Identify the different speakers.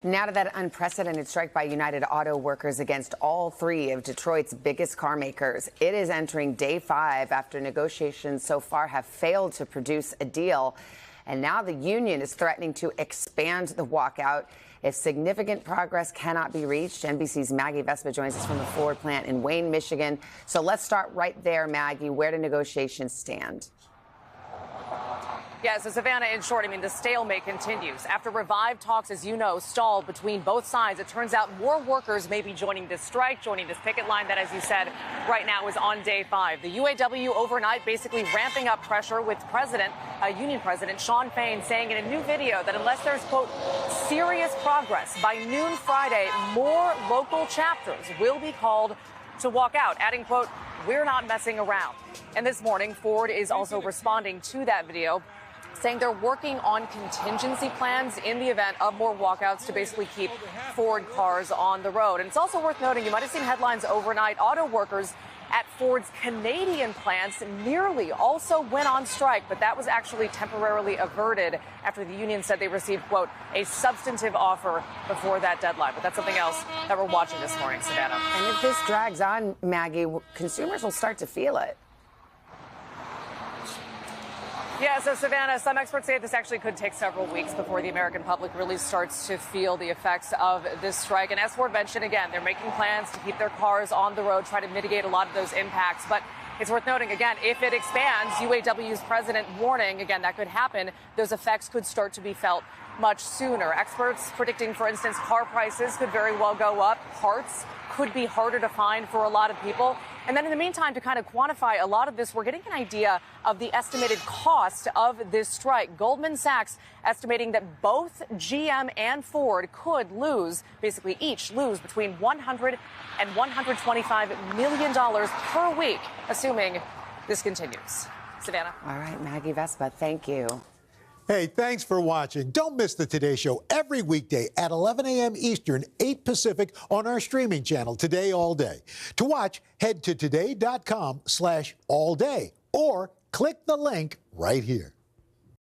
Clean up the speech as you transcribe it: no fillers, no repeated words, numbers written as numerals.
Speaker 1: Now to that unprecedented strike by United Auto Workers against all three of Detroit's biggest car makers. It is entering day 5 after negotiations so far have failed to produce a deal. And now the union is threatening to expand the walkout if significant progress cannot be reached. NBC's Maggie Vespa joins us from the Ford plant in Wayne, Michigan. So let's start right there, Maggie. Where do negotiations stand?
Speaker 2: Yeah, so Savannah, in short, I mean, the stalemate continues. After revived talks, as you know, stalled between both sides, it turns out more workers may be joining this strike, joining this picket line that, as you said, right now is on day 5. The UAW overnight basically ramping up pressure with Union President Shawn Fain saying in a new video that unless there's, quote, serious progress by noon Friday, more local chapters will be called to walk out, adding, quote, we're not messing around. And this morning, Ford is also responding to that video, saying they're working on contingency plans in the event of more walkouts to basically keep Ford cars on the road. And it's also worth noting, you might have seen headlines overnight, auto workers at Ford's Canadian plants nearly also went on strike, but that was actually temporarily averted after the union said they received, quote, a substantive offer before that deadline. But that's something else that we're watching this morning, Savannah.
Speaker 1: And if this drags on, Maggie, consumers will start to feel it.
Speaker 2: Yeah, so Savannah, some experts say this actually could take several weeks before the American public really starts to feel the effects of this strike. And as Ford mentioned, again, they're making plans to keep their cars on the road, try to mitigate a lot of those impacts. But it's worth noting, again, if it expands, UAW's president warning, again, that could happen. Those effects could start to be felt much sooner. Experts predicting, for instance, car prices could very well go up. Parts could be harder to find for a lot of people. And then in the meantime, to kind of quantify a lot of this, we're getting an idea of the estimated cost of this strike. Goldman Sachs estimating that both GM and Ford could lose, basically each lose between $100 and $125 million per week, assuming this continues. Savannah.
Speaker 1: All right, Maggie Vespa, thank you.
Speaker 3: Hey, thanks for watching. Don't miss the Today Show every weekday at 11 a.m. Eastern, 8 Pacific on our streaming channel, Today All Day. To watch, head to today.com/allday or click the link right here.